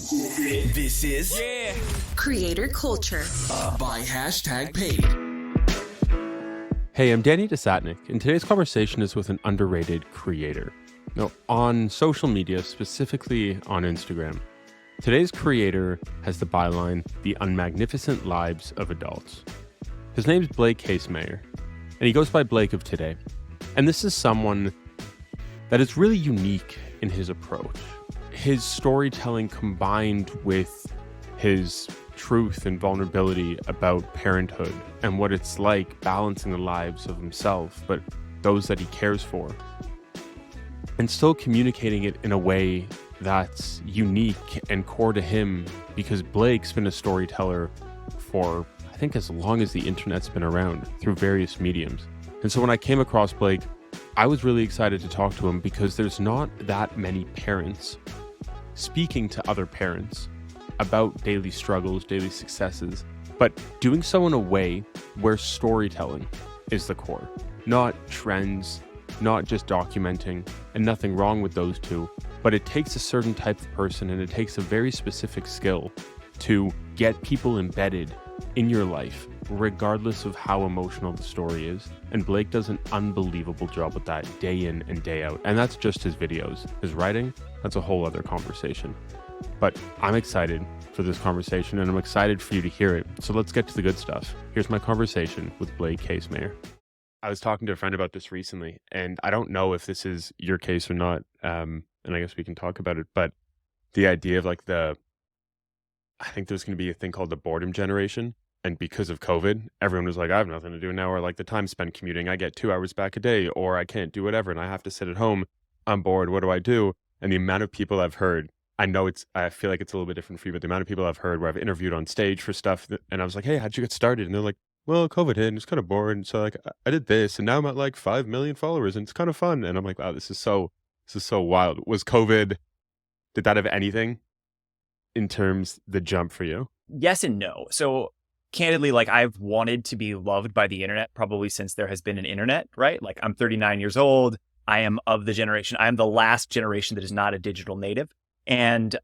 This is Creator Culture by #paid. Hey, I'm Danny Desatnik, and today's conversation is with an underrated creator. Now, on social media, specifically on Instagram, today's creator has the byline, The Unmagnificent Lives of Adults. His name's Blake Kasemeier, and he goes by Blake of Today. And this is someone that is really unique in his approach. His storytelling combined with his truth and vulnerability about parenthood and what it's like balancing the lives of himself, but those that he cares for, and still communicating it in a way that's unique and core to him, because Blake's been a storyteller for, I think, as long as the internet's been around, through various mediums. And so when I came across Blake, I was really excited to talk to him because there's not that many parents speaking to other parents about daily struggles, daily successes, but doing so in a way where storytelling is the core, not trends, not just documenting, and nothing wrong with those two, but it takes a certain type of person and it takes a very specific skill to get people embedded in your life, regardless of how emotional the story is. And Blake does an unbelievable job with that day in and day out. And that's just his videos. His writing, that's a whole other conversation. But I'm excited for this conversation and I'm excited for you to hear it. So let's get to the good stuff. Here's my conversation with Blake Kasemeier. I was talking to a friend about this recently, and I don't know if this is your case or not. And I guess we can talk about it, but the idea of I think there's going to be a thing called the boredom generation. And because of COVID, everyone was like, I have nothing to do now, or like the time spent commuting, I get 2 hours back a day, or I can't do whatever, and I have to sit at home. I'm bored. What do I do? And the amount of people I've heard, I feel like it's a little bit different for you, but the amount of people I've heard where I've interviewed on stage for stuff, and I was like, hey, how'd you get started? And they're like, well, COVID hit, and it's kind of bored. And so like, I did this, and now I'm at like 5 million followers, and it's kind of fun. And I'm like, wow, this is so wild. Was COVID, did that have anything in terms the jump for you? Yes and no. So candidly, like I've wanted to be loved by the internet probably since there has been an internet, right? Like I'm 39 years old. I am of the generation. I am the last generation that is not a digital native. And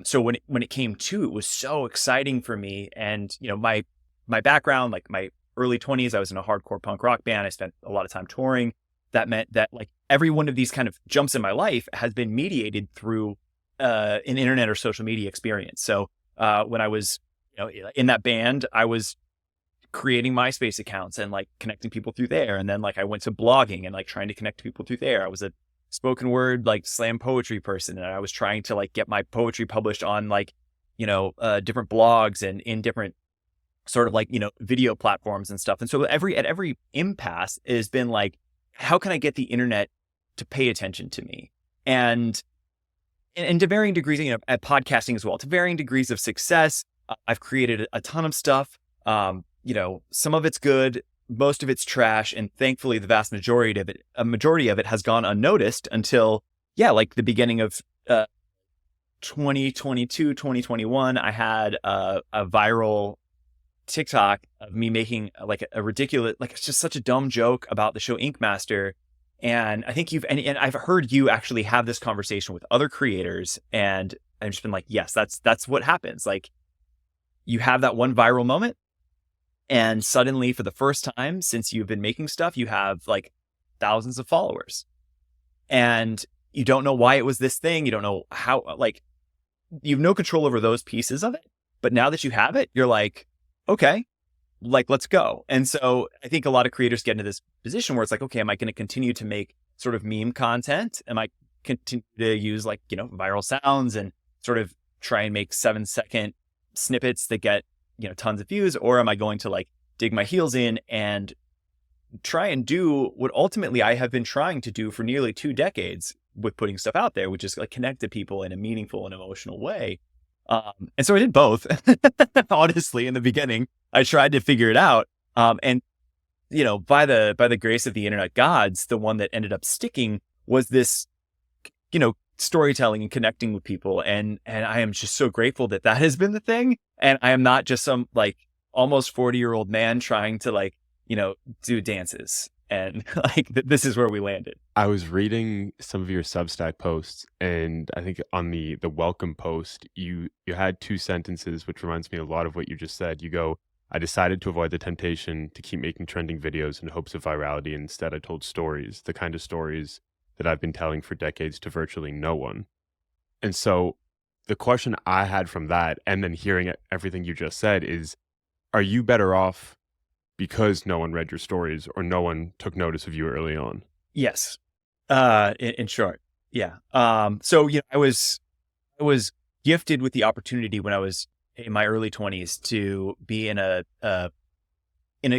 so when it came to, it was so exciting for me. And, you know, my background, like my early 20s, I was in a hardcore punk rock band. I spent a lot of time touring. That meant that like every one of these kind of jumps in my life has been mediated through an internet or social media experience. So when I was in that band, I was creating MySpace accounts and like connecting people through there. And then like I went to blogging and like trying to connect people through there. I was a spoken word, like slam poetry person. And I was trying to like get my poetry published on like, different blogs and in different sort of like, video platforms and stuff. And so at every impasse it has been like, how can I get the internet to pay attention to me? And to varying degrees, at podcasting as well, to varying degrees of success. I've created a ton of stuff. Some of it's good, most of it's trash, and thankfully the vast majority of it has gone unnoticed until, like the beginning of 2022, 2021. I had a viral TikTok of me making like a ridiculous, like it's just such a dumb joke about the show Ink Master. And I think and I've heard you actually have this conversation with other creators, and I've just been like, yes, that's what happens. Like you have that one viral moment, and suddenly for the first time since you've been making stuff, you have like thousands of followers, and you don't know why it was this thing. You don't know how, like you have no control over those pieces of it. But now that you have it, you're like, okay, like, let's go. And so I think a lot of creators get into this position where it's like, okay, am I going to continue to make sort of meme content? Am I continue to use like, viral sounds and sort of try and make 7-second snippets that get, tons of views? Or am I going to like dig my heels in and try and do what ultimately I have been trying to do for nearly 2 decades with putting stuff out there, which is like connect to people in a meaningful and emotional way. And so I did both. Honestly, in the beginning, I tried to figure it out. And by the grace of the internet gods, the one that ended up sticking was this, storytelling and connecting with people. And I am just so grateful that has been the thing. And I am not just some like almost 40-year-old man trying to like, do dances. And like, this is where we landed. I was reading some of your Substack posts, and I think on the welcome post, you had two sentences, which reminds me a lot of what you just said. You go, I decided to avoid the temptation to keep making trending videos in hopes of virality. Instead, I told stories, the kind of stories that I've been telling for decades to virtually no one. And so the question I had from that, and then hearing everything you just said, is, are you better off because no one read your stories or no one took notice of you early on? Yes. In short, yeah. So, I was gifted with the opportunity when I was in my early 20s to be in a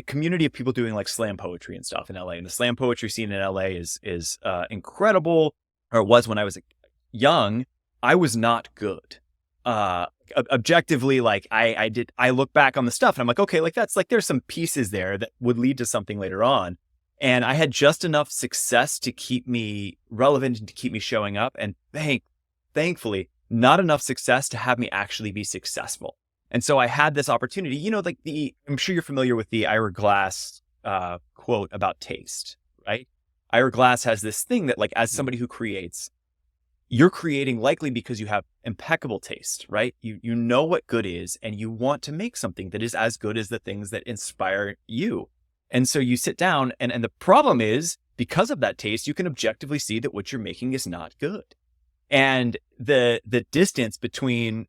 community of people doing like slam poetry and stuff in LA. And the slam poetry scene in LA is incredible, or it was when I was young. I was not good. Objectively, like I look back on the stuff and I'm like, okay, like that's like, there's some pieces there that would lead to something later on. And I had just enough success to keep me relevant and to keep me showing up. And thankfully, not enough success to have me actually be successful. And so I had this opportunity, like I'm sure you're familiar with the Ira Glass quote about taste, right? Ira Glass has this thing that, like, as somebody who creates, you're creating likely because you have impeccable taste, right? You know what good is, and you want to make something that is as good as the things that inspire you. And so you sit down, and the problem is, because of that taste, you can objectively see that what you're making is not good. And the distance between,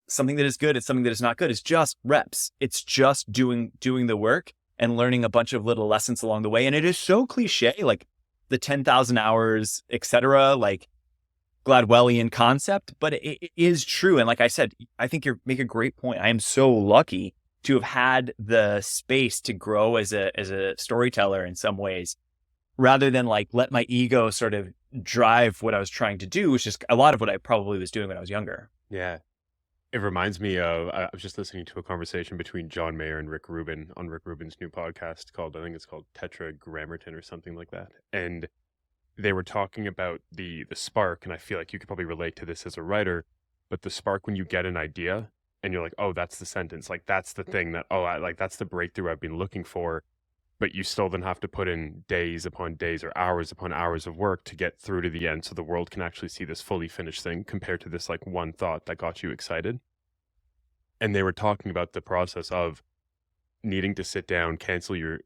something that is good and something that is not good is just reps. It's just doing the work and learning a bunch of little lessons along the way. And it is so cliche, like the 10,000 hours, etc., like Gladwellian concept, but it is true. And like I said, I think you make a great point. I am so lucky to have had the space to grow as a storyteller in some ways, rather than like let my ego sort of drive what I was trying to do, which is a lot of what I probably was doing when I was younger. Yeah. It reminds me of, I was just listening to a conversation between John Mayer and Rick Rubin on Rick Rubin's new podcast called, I think it's called Tetragrammaton or something like that. And they were talking about the spark, and I feel like you could probably relate to this as a writer, but the spark when you get an idea and you're like, oh, that's the sentence, like that's the thing that, that's the breakthrough I've been looking for. But you still then have to put in days upon days or hours upon hours of work to get through to the end so the world can actually see this fully finished thing compared to this like one thought that got you excited. And they were talking about the process of needing to sit down, cancel your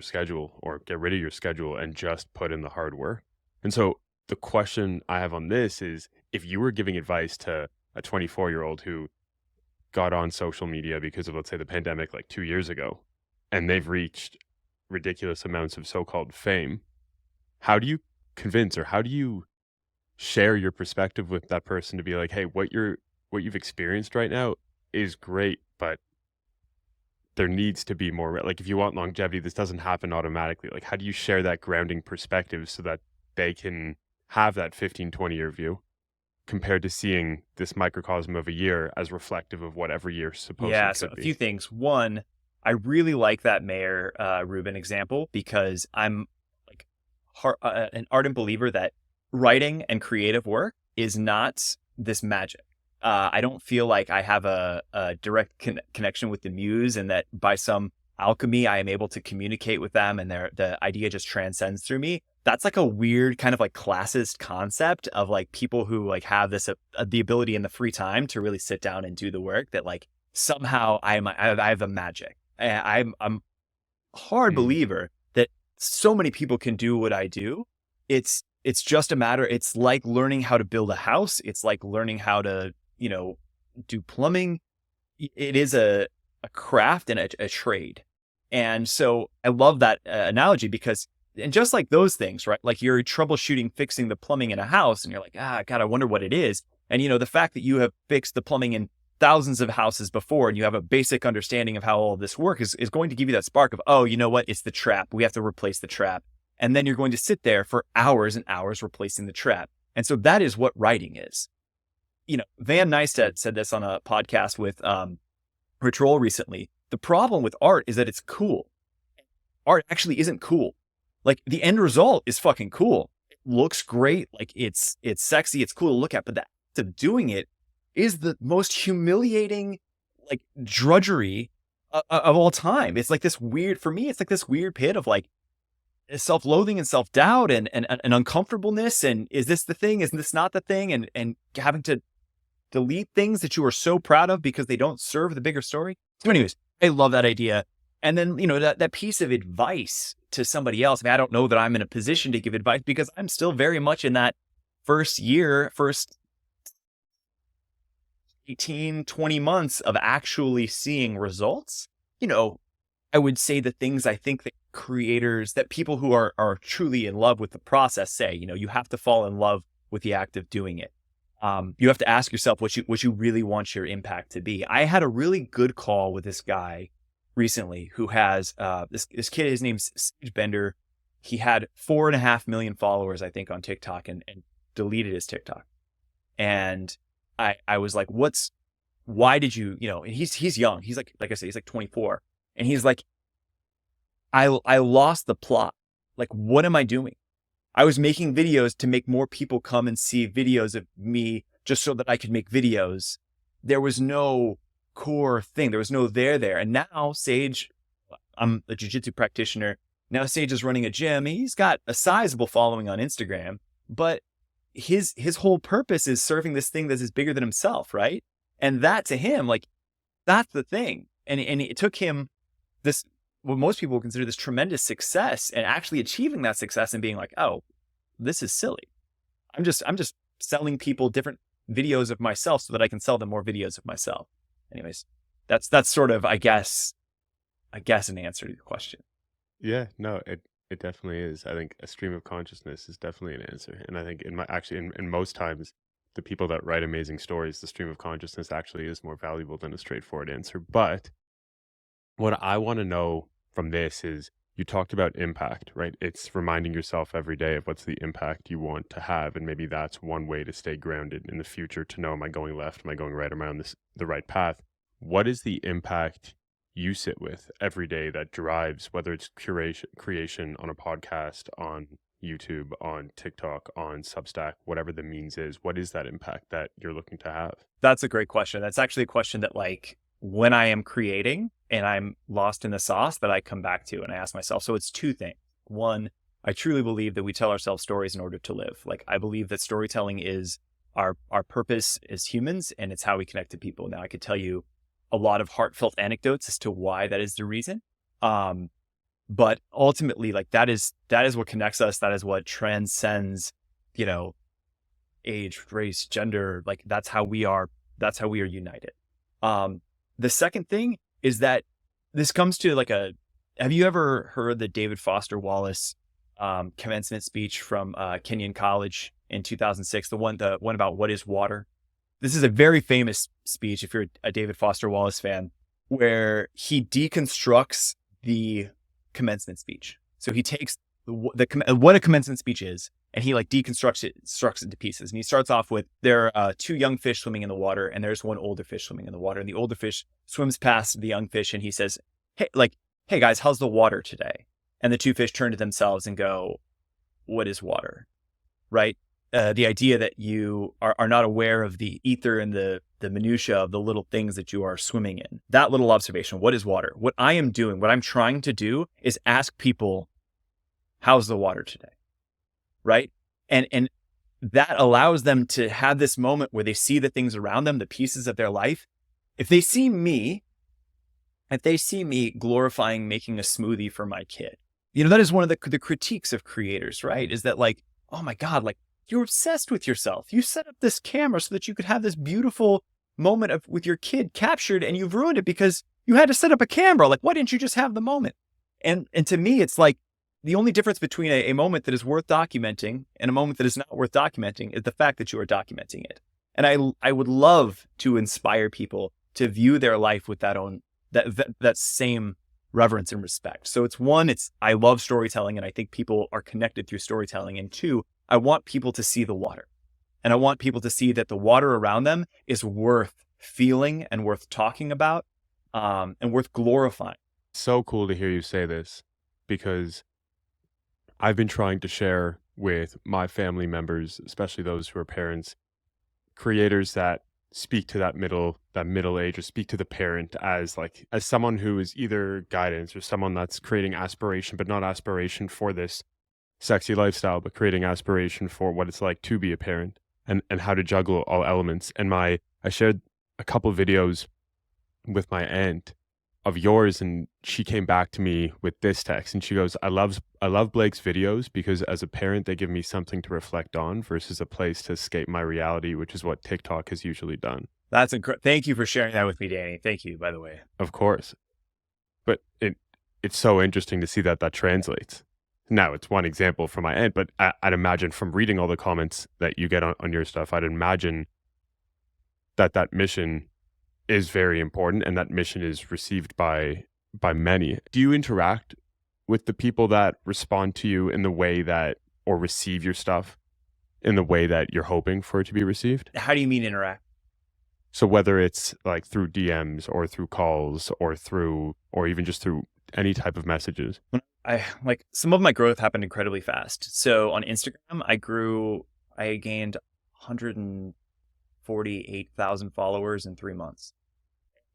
schedule or get rid of your schedule and just put in the hard work. And so the question I have on this is, if you were giving advice to a 24-year-old who got on social media because of, let's say, the pandemic like 2 years ago, and they've reached ridiculous amounts of so-called fame, how do you convince, or how do you share your perspective with that person to be like, hey, what you've experienced right now is great, but there needs to be more, like if you want longevity, this doesn't happen automatically. Like, how do you share that grounding perspective so that they can have that 15-20 year view compared to seeing this microcosm of a year as reflective of what every year supposed to be? So a few things. One, I really like that Mayer Rubin example, because I'm like an ardent believer that writing and creative work is not this magic. I don't feel like I have a direct connection with the muse, and that by some alchemy I am able to communicate with them and the idea just transcends through me. That's like a weird kind of like classist concept of like people who like have this the ability in the free time to really sit down and do the work, that like somehow I have a magic. I'm a hard believer that so many people can do what I do. It's just a matter. It's like learning how to build a house. It's like learning how to, do plumbing. It is a craft and a trade. And so I love that analogy, because, and just like those things, right? Like you're troubleshooting, fixing the plumbing in a house, and you're like, God, I wonder what it is. And, the fact that you have fixed the plumbing in thousands of houses before, and you have a basic understanding of how all of this works is going to give you that spark of, oh, you know what? It's the trap. We have to replace the trap. And then you're going to sit there for hours and hours replacing the trap. And so that is what writing is. Van Neistat said this on a podcast with Rich Roll recently. The problem with art is that it's cool. Art actually isn't cool. Like the end result is fucking cool. It looks great. Like it's sexy. It's cool to look at, but the act of doing it is the most humiliating, like drudgery of all time. It's like this weird, for me, it's like this weird pit of like, self-loathing and self-doubt and uncomfortableness. And is this the thing? Is this not the thing? And having to delete things that you are so proud of because they don't serve the bigger story. So anyways, I love that idea. And then, that piece of advice to somebody else. I mean, I don't know that I'm in a position to give advice because I'm still very much in that first 18, 20 months of actually seeing results. I would say the things I think that creators, that people who are truly in love with the process say, you have to fall in love with the act of doing it. You have to ask yourself what you really want your impact to be. I had a really good call with this guy recently who has this kid. His name's Sage Bender. He had 4.5 million followers, I think, on TikTok, and deleted his TikTok. And I was like, why did you, and he's young. He's like I said, he's like 24. And he's like, I lost the plot. Like, what am I doing? I was making videos to make more people come and see videos of me just so that I could make videos. There was no core thing. There was no there. And now Sage, I'm a jiu-jitsu practitioner. Now Sage is running a gym. He's got a sizable following on Instagram, but his whole purpose is serving this thing that is bigger than himself, right? And that to him, like, that's the thing. And it took him this, what most people would consider this tremendous success, and actually achieving that success and being like, oh, this is silly. I'm just selling people different videos of myself so that I can sell them more videos of myself. Anyways, that's sort of, I guess an answer to your question. Yeah, no, it definitely is. I think a stream of consciousness is definitely an answer. And I think in most times, the people that write amazing stories, the stream of consciousness actually is more valuable than a straightforward answer. But what I want to know from this is, you talked about impact, right? It's reminding yourself every day of what's the impact you want to have. And maybe that's one way to stay grounded in the future, to know, am I going left? Am I going right? Am I on the right path? What is the impact you sit with every day that drives, whether it's creation on a podcast, on YouTube, on TikTok, on Substack, whatever the means is? What is that impact that you're looking to have? That's a great question. That's actually a question that, like, when I am creating and I'm lost in the sauce, that I come back to and I ask myself. So it's two things. One, I truly believe that we tell ourselves stories in order to live. Like, I believe that storytelling is our purpose as humans, and it's how we connect to people. Now, I could tell you a lot of heartfelt anecdotes as to why that is the reason. But ultimately, like, that is what connects us. That is what transcends, age, race, gender. Like, that's how we are united. The second thing is that this comes to have you ever heard the David Foster Wallace commencement speech from Kenyon College in 2006? The one about what is water. This is a very famous speech, if you're a David Foster Wallace fan, where he deconstructs the commencement speech. So he takes what a commencement speech is, and he deconstructs it into pieces. And he starts off with, there are two young fish swimming in the water, and there's one older fish swimming in the water. And the older fish swims past the young fish, and he says, hey guys, how's the water today? And the two fish turn to themselves and go, what is water? Right? The idea that you are not aware of the ether and the minutia of the little things that you are swimming in. That little observation, what is water? What I am doing, what I'm trying to do, is ask people, how's the water today? Right? And that allows them to have this moment where they see the things around them, the pieces of their life. If they see me glorifying making a smoothie for my kid, that is one of the critiques of creators, right? Is that, oh my God, you're obsessed with yourself. You set up this camera so that you could have this beautiful moment with your kid captured, and you've ruined it because you had to set up a camera. Why didn't you just have the moment? And to me, it's the only difference between a moment that is worth documenting and a moment that is not worth documenting is the fact that you are documenting it. And I would love to inspire people to view their life with that same reverence and respect. So I love storytelling, and I think people are connected through storytelling. And two, I want people to see the water, and I want people to see that the water around them is worth feeling and worth talking about, and worth glorifying. So cool to hear you say this, because I've been trying to share with my family members, especially those who are parents, creators that speak to that middle age, or speak to the parent as someone who is either guidance or someone that's creating aspiration, but not aspiration for this sexy lifestyle, but creating aspiration for what it's like to be a parent, and how to juggle all elements. And I shared a couple videos with my aunt of yours, and she came back to me with this text, and she goes, I love Blake's videos because as a parent they give me something to reflect on versus a place to escape my reality, which is what TikTok has usually done. That's incredible. Thank you for sharing that with me, Danny. Thank you, by the way. Of course. But it's so interesting to see that translates. Now, it's one example from my aunt, but I'd imagine from reading all the comments that you get on your stuff, I'd imagine that mission is very important, and that mission is received by many. Do you interact with the people that respond to you in the way that, or receive your stuff in the way that you're hoping for it to be received? How do you mean interact? So whether it's like through DMs or through calls or even just through any type of messages. Some of my growth happened incredibly fast. So on Instagram, I gained 148,000 followers in 3 months.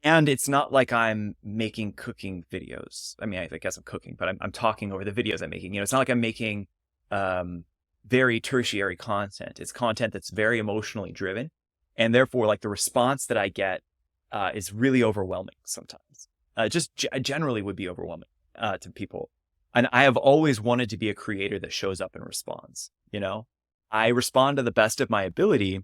And it's not like I'm making cooking videos. I mean, I guess I'm cooking, but I'm talking over the videos I'm making. It's not like I'm making very tertiary content. It's content that's very emotionally driven. And therefore, like, the response that I get is really overwhelming sometimes. Generally would be overwhelming to people. And I have always wanted to be a creator that shows up and responds. I respond to the best of my ability,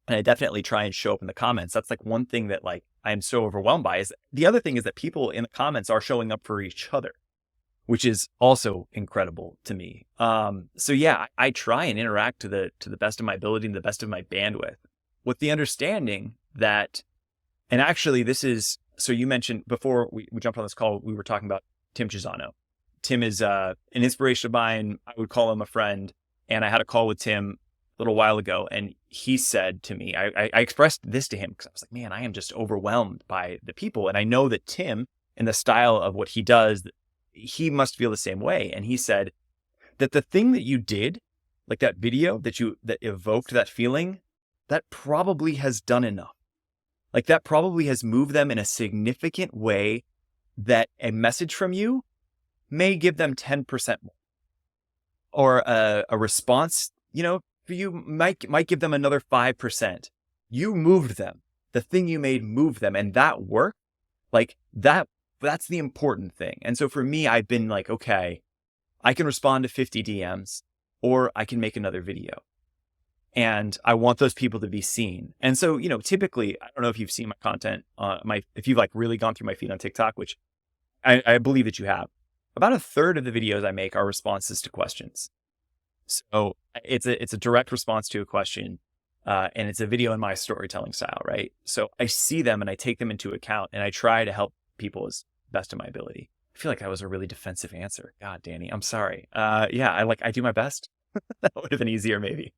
and I definitely try and show up in the comments. That's like one thing that I am so overwhelmed by. Is the other thing is that people in the comments are showing up for each other, which is also incredible to me. So yeah, I try and interact to the best of my ability and the best of my bandwidth, with the understanding that, and actually so you mentioned before we jumped on this call, we were talking about Tim Chisano. Tim is an inspiration of mine. I would call him a friend. And I had a call with Tim a little while ago, and he said to me, I expressed this to him because I was like, man, I am just overwhelmed by the people. And I know that Tim, in the style of what he does, he must feel the same way. And he said that the thing that you did, like that video that evoked that feeling, that probably has done enough. Like, that probably has moved them in a significant way that a message from you may give them 10% more. Or a response, for you might give them another 5%. You moved them. The thing you made moved them. And that worked. Like, that's the important thing. And so for me, I've been like, okay, I can respond to 50 DMs, or I can make another video. And I want those people to be seen. And so, typically, I don't know if you've seen my content, if you've really gone through my feed on TikTok, which I believe that you have. About a third of the videos I make are responses to questions. So it's a direct response to a question, and it's a video in my storytelling style, right? So I see them and I take them into account, and I try to help people as best of my ability. I feel like that was a really defensive answer. God, Danny, I'm sorry. Yeah, I do my best. That would have been easier, maybe.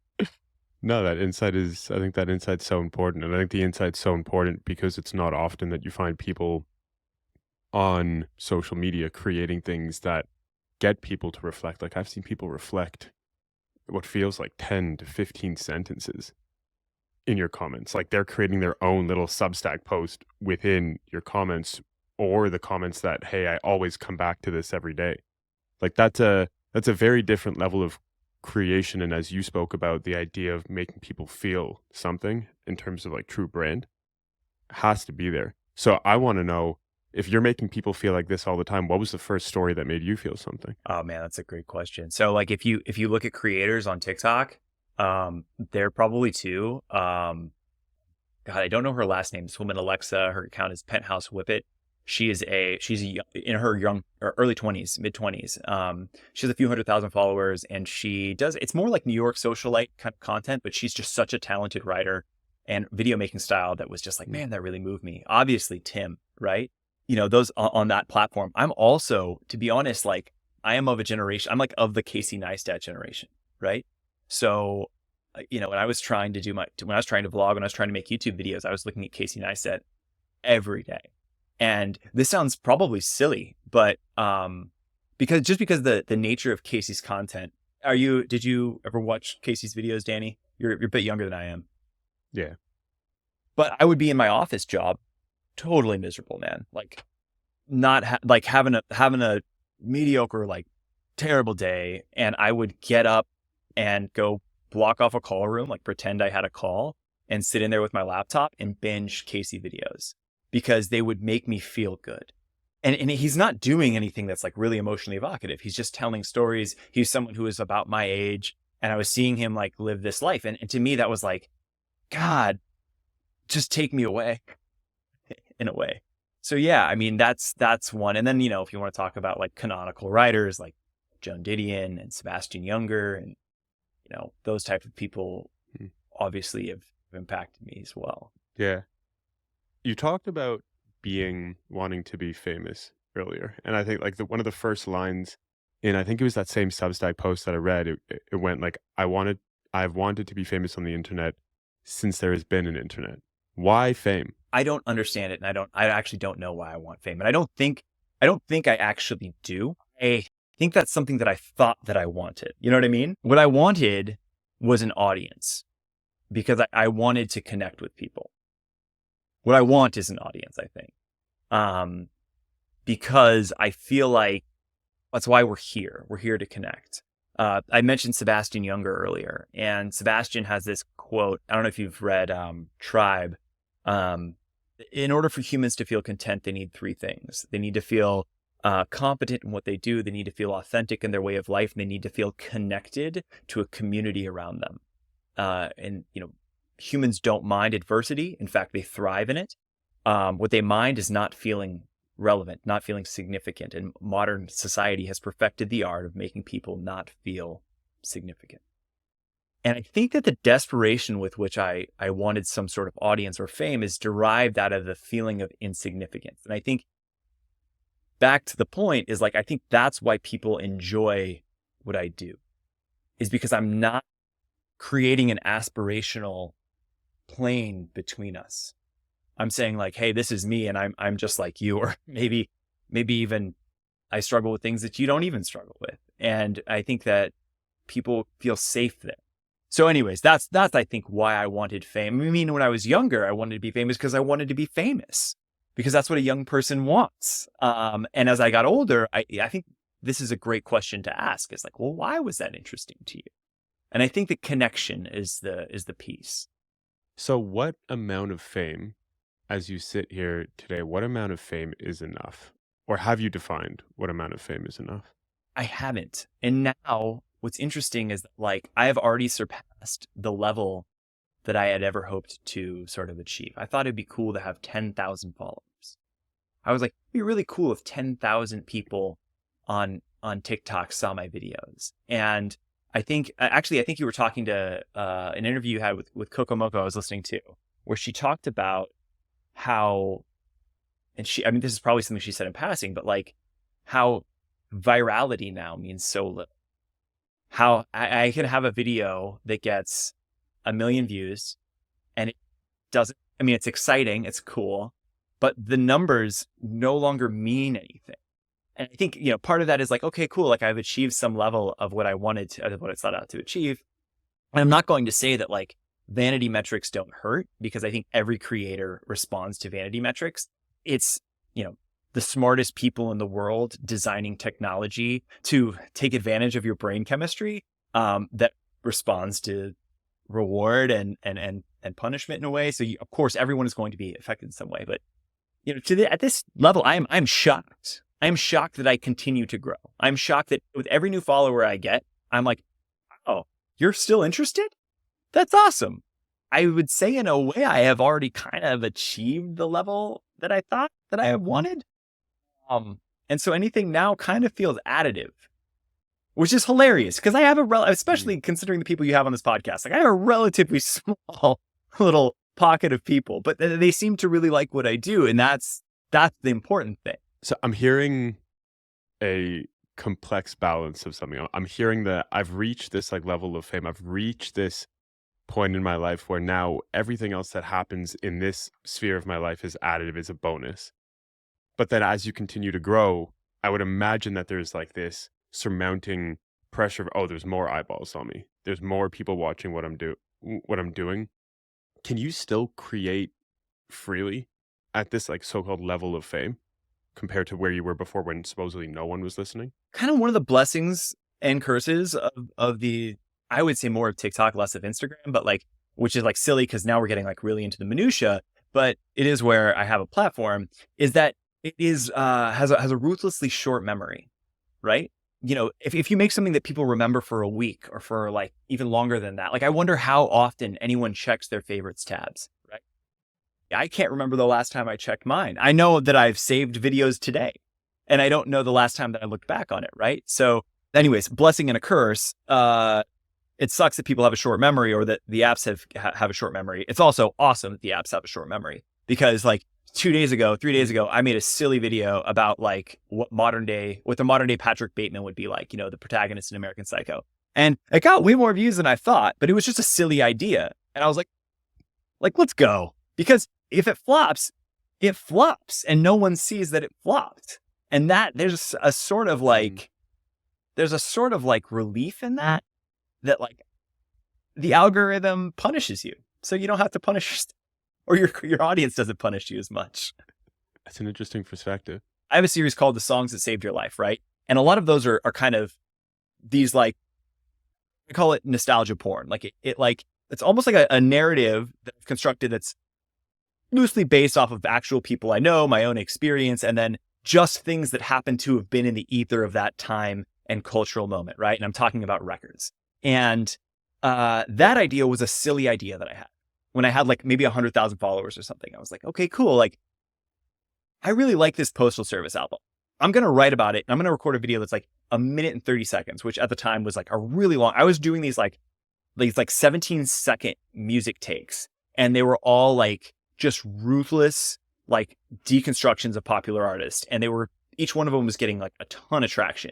No, I think that insight's so important. And I think the insight's so important because it's not often that you find people on social media creating things that get people to reflect. Like, I've seen people reflect what feels like 10 to 15 sentences in your comments. Like, they're creating their own little Substack post within your comments, or the comments that, hey, I always come back to this every day. Like, that's a very different level of creation. And as you spoke about, the idea of making people feel something in terms of like true brand has to be there. So I want to know, if you're making people feel like this all the time, what was the first story that made you feel something? Oh man, that's a great question. So like, if you look at creators on TikTok, there are probably two. God, I don't know her last name. This woman, Alexa, her account is Penthouse Whippet. She's in her early 20s, mid 20s. She has a few 100,000 followers, and it's more like New York socialite kind of content, but she's just such a talented writer and video making style that was just like, man, that really moved me. Obviously Tim, right? Those on that platform. I'm also, to be honest, like, I am of a generation, I'm like of the Casey Neistat generation, right? So, when I was trying to vlog, when I was trying to make YouTube videos, I was looking at Casey Neistat every day. And this sounds probably silly, but because the nature of Casey's content. Did you ever watch Casey's videos, Danny? You're a bit younger than I am. Yeah. But I would be in my office job, totally miserable, man. Like not like having a mediocre, like terrible day. And I would get up and go block off a call room, like pretend I had a call and sit in there with my laptop and binge Casey videos because they would make me feel good. And he's not doing anything that's like really emotionally evocative. He's just telling stories. He's someone who is about my age. And I was seeing him like live this life. And to me, that was like, God, just take me away in a way. So yeah, I mean, that's one. And then, if you want to talk about like canonical writers like Joan Didion and Sebastian Junger and, those type of people obviously have impacted me as well. Yeah. You talked about wanting to be famous earlier. And I think like one of the first lines I think it was that same Substack post that I read, it went like, I've wanted to be famous on the internet since there has been an internet. Why fame? I don't understand it. And I actually don't know why I want fame. And I don't think I actually do. I think that's something that I thought that I wanted. You know what I mean? What I wanted was an audience because I wanted to connect with people. What I want is an audience, I think. Because I feel like that's why we're here. We're here to connect. I mentioned Sebastian Junger earlier, and Sebastian has this quote. I don't know if you've read Tribe. In order for humans to feel content, they need three things. They need to feel competent in what they do. They need to feel authentic in their way of life. And they need to feel connected to a community around them. And humans don't mind adversity. In fact, they thrive in it. What they mind is not feeling relevant, not feeling significant. And modern society has perfected the art of making people not feel significant. And I think that the desperation with which I wanted some sort of audience or fame is derived out of the feeling of insignificance. And I think back to the point is like, I think that's why people enjoy what I do, is because I'm not creating an aspirational plane between us. I'm saying like, hey, this is me and I'm just like you, or maybe even I struggle with things that you don't even struggle with. And I think that people feel safe there. So anyways, that's I think why I wanted fame. I mean, when I was younger, I wanted to be famous because I wanted to be famous, because that's what a young person wants. And as I got older, I think this is a great question to ask. It's like, well, why was that interesting to you? And I think the connection is the piece. So what amount of fame, as you sit here today, what amount of fame is enough? Or have you defined what amount of fame is enough? I haven't. And now what's interesting is that, like, I have already surpassed the level that I had ever hoped to sort of achieve. I thought it'd be cool to have 10,000 followers. I was like, it'd be really cool if 10,000 people on TikTok saw my videos. And I think you were talking to an interview you had with Coco Moco I was listening to, where she talked about how, and this is probably something she said in passing, but like how virality now means so little. How I can have a video that gets 1 million views and it doesn't, it's exciting, it's cool, but the numbers no longer mean anything. And I think, part of that is like, okay, cool. Like I've achieved some level of what I wanted to, of what I set out to achieve. And I'm not going to say that like vanity metrics don't hurt, because I think every creator responds to vanity metrics. It's, the smartest people in the world designing technology to take advantage of your brain chemistry that responds to reward and punishment in a way. So of course, everyone is going to be affected in some way. But at this level, I'm shocked. I'm shocked that I continue to grow. I'm shocked that with every new follower I get, I'm like, oh, you're still interested? That's awesome. I would say in a way I have already kind of achieved the level that I thought that I have wanted. And so anything now kind of feels additive, which is hilarious, because I have especially considering the people you have on this podcast, like I have a relatively small little pocket of people, but they seem to really like what I do. And that's the important thing. So I'm hearing a complex balance of something. I'm hearing that I've reached this like level of fame. I've reached this point in my life where now everything else that happens in this sphere of my life is additive, is a bonus. But then as you continue to grow, I would imagine that there's like this surmounting pressure of, oh, there's more eyeballs on me. There's more people watching what I'm doing. Can you still create freely at this like so-called level of fame compared to where you were before when supposedly no one was listening? Kind of one of the blessings and curses of the, I would say more of TikTok, less of Instagram, but like, which is like silly because now we're getting like really into the minutia, but it is where I have a platform, is that it is, has a ruthlessly short memory, right? You know, if you make something that people remember for a week or for like even longer than that, like I wonder how often anyone checks their favorites tabs, right? I can't remember the last time I checked mine. I know that I've saved videos today and I don't know the last time that I looked back on it, right? So anyways, blessing and a curse. It sucks that people have a short memory or that the apps have a short memory. It's also awesome that the apps have a short memory because like 3 days ago, I made a silly video about like what the modern day Patrick Bateman would be like, you know, the protagonist in American Psycho. And it got way more views than I thought, but it was just a silly idea. And I was like, let's go. Because if it flops and no one sees that it flopped. And that there's a sort of like relief in that like the algorithm punishes you. So you don't have to punish or your audience doesn't punish you as much. That's an interesting perspective. I have a series called The Songs That Saved Your Life, right? And a lot of those are kind of these like, I call it nostalgia porn. Like it like, it's almost like a narrative that I've constructed that's loosely based off of actual people I know, my own experience, and then just things that happen to have been in the ether of that time and cultural moment, right? And I'm talking about records. And that idea was a silly idea that I had when I had like maybe 100,000 followers or something. I was like, okay, cool. Like, I really like this Postal Service album. I'm going to write about it. And I'm going to record a video that's like 1 minute and 30 seconds, which at the time was like a really long, I was doing these 17-second music takes. And they were all like just ruthless, like deconstructions of popular artists. And each one of them was getting like a ton of traction.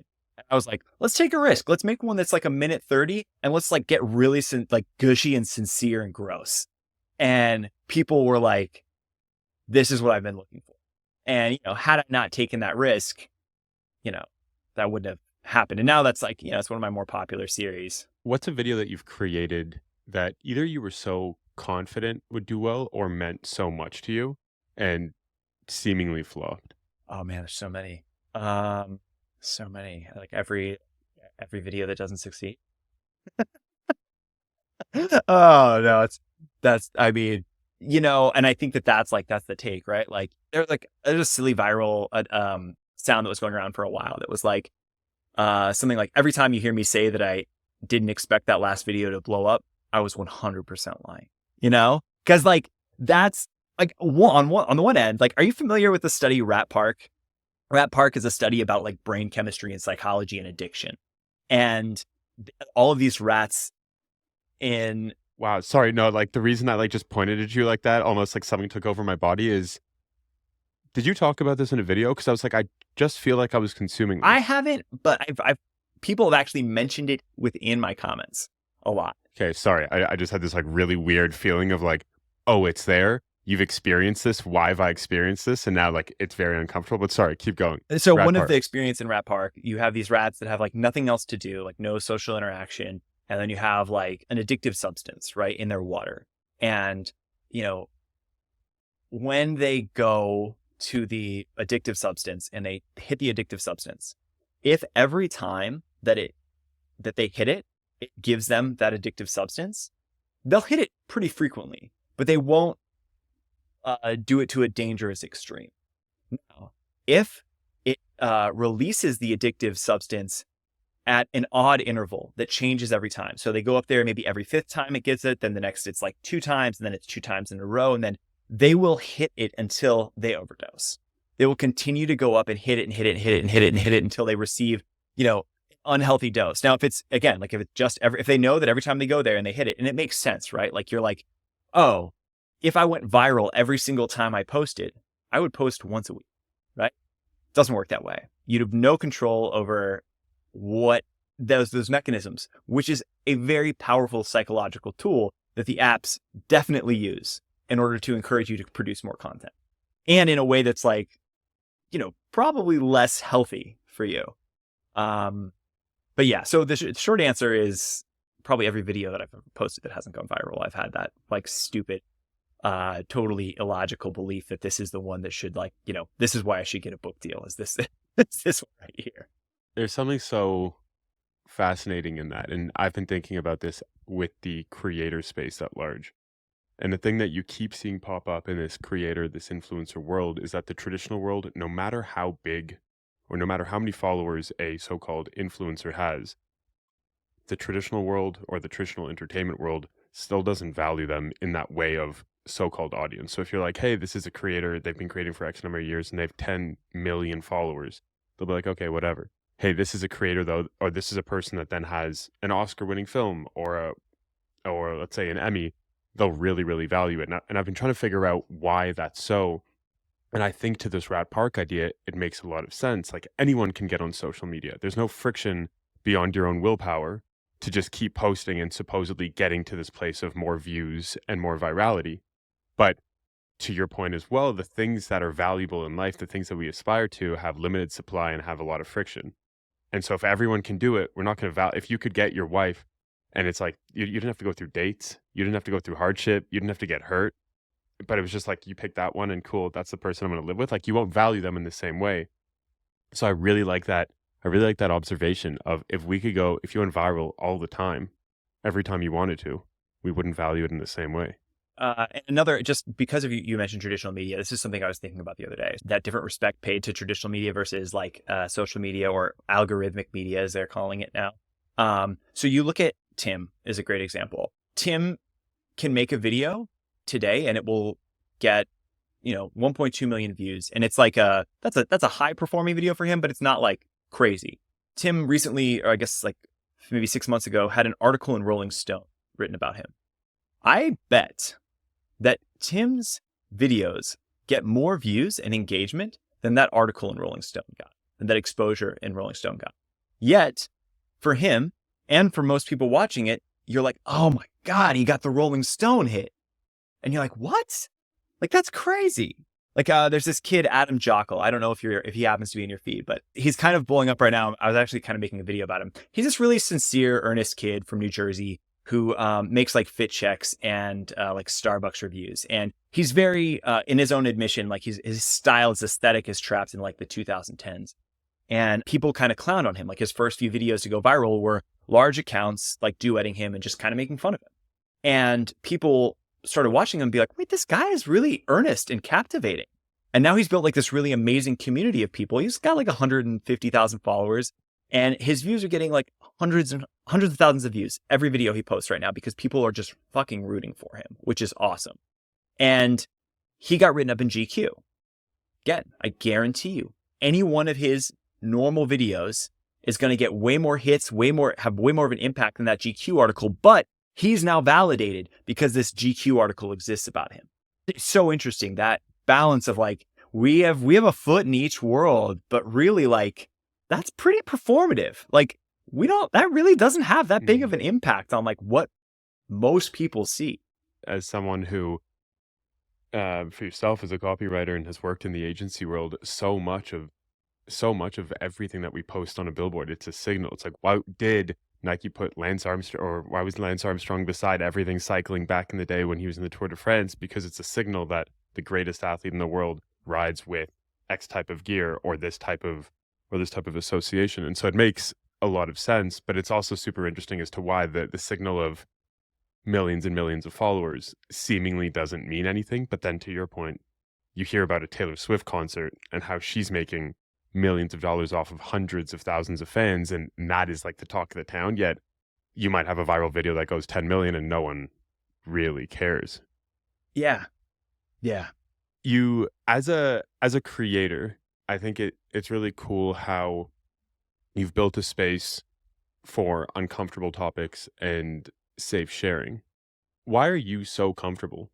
I was like, let's take a risk. Let's make one that's like 1 minute 30 and let's like get really like gushy and sincere and gross. And people were like, this is what I've been looking for. And, you know, had I not taken that risk, you know, that wouldn't have happened. And now that's like, you know, it's one of my more popular series. What's a video that you've created that either you were so confident would do well or meant so much to you and seemingly flopped? Oh man, there's so many. So many. Like every video that doesn't succeed. Oh no, I mean, you know, and I think that's the take, right? Like there's a silly viral sound that was going around for a while that was like something like, every time you hear me say that I didn't expect that last video to blow up, I was 100% lying. You know? Because like that's like on the one end, like, are you familiar with the study Rat Park? Rat Park is a study about like brain chemistry and psychology and addiction. And all of these rats in... Wow, sorry, no, like the reason I like just pointed at you like that, almost like something took over my body, is, did you talk about this in a video? Because I was like, I just feel like I was consuming this. I haven't, but I've people have actually mentioned it within my comments a lot. Okay, sorry, I just had this like really weird feeling of like, oh, it's there. You've experienced this. Why have I experienced this? And now like it's very uncomfortable. But sorry, keep going. So one of the experience in Rat Park, you have these rats that have like nothing else to do, like no social interaction. And then you have like an addictive substance, right, in their water. And, you know, when they go to the addictive substance and they hit the addictive substance, if every time that they hit it, it gives them that addictive substance, they'll hit it pretty frequently, but they won't do it to a dangerous extreme. Now, if it releases the addictive substance at an odd interval that changes every time. So they go up there maybe every 5th time it gets it, then the next it's like 2 times, and then it's 2 times in a row, and then they will hit it until they overdose. They will continue to go up and hit it and hit it and hit it and hit it and hit it until they receive, you know, unhealthy dose. Now, if it's, again, like if it's just if they know that every time they go there and they hit it, and it makes sense, right? Like you're like, oh, if I went viral every single time I posted, I would post once a week, right? It doesn't work that way. You'd have no control over what those mechanisms, which is a very powerful psychological tool that the apps definitely use in order to encourage you to produce more content, and in a way that's like, you know, probably less healthy for you. But yeah, so the short answer is probably every video that I've ever posted that hasn't gone viral, I've had that like stupid totally illogical belief that this is the one that should this is why I should get a book deal. Is this is this one right here? There's something so fascinating in that. And I've been thinking about this with the creator space at large. And the thing that you keep seeing pop up in this creator, this influencer world is that the traditional world, no matter how big or no matter how many followers a so-called influencer has, the traditional world or the traditional entertainment world still doesn't value them in that way of so-called audience. So if you're like, hey, this is a creator, they've been creating for X number of years and they have 10 million followers, they'll be like, okay, whatever. Hey, this is a creator though, or this is a person that then has an Oscar-winning film or let's say an Emmy, they'll really, really value it. And I've been trying to figure out why that's so. And I think to this Rat Park idea, it makes a lot of sense. Like anyone can get on social media. There's no friction beyond your own willpower to just keep posting and supposedly getting to this place of more views and more virality. But to your point as well, the things that are valuable in life, the things that we aspire to have limited supply and have a lot of friction. And so if everyone can do it, we're not going to if you could get your wife and it's like, you didn't have to go through dates. You didn't have to go through hardship. You didn't have to get hurt. But it was just like, you pick that one and cool, that's the person I'm going to live with. Like you won't value them in the same way. So I really like that. I really like that observation of if you went viral all the time, every time you wanted to, we wouldn't value it in the same way. Another, just because of you mentioned traditional media, this is something I was thinking about the other day, that different respect paid to traditional media versus like social media or algorithmic media, as they're calling it now. So you look at Tim is a great example. Tim can make a video today and it will get 1.2 million views, and it's like that's a high performing video for him, but it's not like crazy. Tim recently, or I guess like maybe 6 months ago, had an article in Rolling Stone written about him. I bet that Tim's videos get more views and engagement than that article in Rolling Stone got, and that exposure in Rolling Stone got. Yet for him and for most people watching it, you're like, oh my God, he got the Rolling Stone hit. And you're like, what? Like, that's crazy. Like, there's this kid, Adam Jockle. I don't know if he happens to be in your feed, but he's kind of blowing up right now. I was actually kind of making a video about him. He's this really sincere, earnest kid from New Jersey who makes like fit checks and like Starbucks reviews. And he's very, in his own admission, like his style, his aesthetic is trapped in like the 2010s. And people kind of clown on him. Like his first few videos to go viral were large accounts like duetting him and just kind of making fun of him. And people started watching him and be like, wait, this guy is really earnest and captivating. And now he's built like this really amazing community of people. He's got like 150,000 followers, and his views are getting like hundreds of thousands of views every video he posts right now because people are just fucking rooting for him, which is awesome. And he got written up in GQ. Again, I guarantee you, any one of his normal videos is going to get way more hits, have way more of an impact than that GQ article, but he's now validated because this GQ article exists about him. It's so interesting, that balance of like, we have a foot in each world, but really like, that's pretty performative. Like that really doesn't have that big of an impact on like what most people see. As someone who, for yourself as a copywriter and has worked in the agency world, so much of everything that we post on a billboard, it's a signal. It's like, why did Nike put Lance Armstrong, or why was Lance Armstrong beside everything cycling back in the day when he was in the Tour de France? Because it's a signal that the greatest athlete in the world rides with X type of gear or this type of association. And so it makes a lot of sense, but it's also super interesting as to why the signal of millions and millions of followers seemingly doesn't mean anything. But then to your point, you hear about a Taylor Swift concert and how she's making millions of dollars off of hundreds of thousands of fans, and that is like the talk of the town. Yet you might have a viral video that goes 10 million and no one really cares. Yeah. You as a creator, I think it's really cool how you've built a space for uncomfortable topics and safe sharing. Why are you so comfortable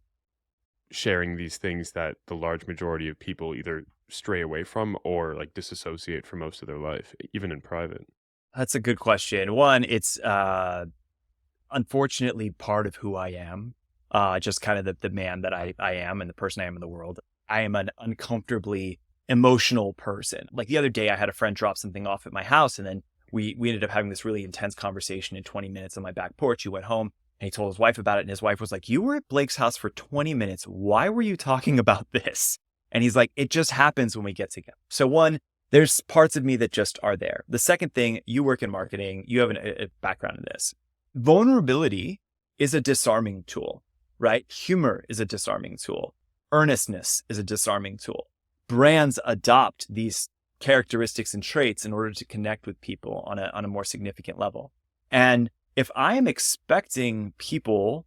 sharing these things that the large majority of people either stray away from or like disassociate for most of their life, even in private? That's a good question. One, it's unfortunately part of who I am, just kind of the man that I am and the person I am in the world. I am an uncomfortably emotional person. Like the other day, I had a friend drop something off at my house, and then we ended up having this really intense conversation in 20 minutes on my back porch. He went home And he told his wife about it. And his wife was like, you were at Blake's house for 20 minutes. Why were you talking about this? And he's like, it just happens when we get together. So one, there's parts of me that just are there. The second thing, you work in marketing, you have a background in this. Vulnerability is a disarming tool, right? Humor is a disarming tool. Earnestness is a disarming tool. Brands adopt these characteristics and traits in order to connect with people on a more significant level. And if I am expecting people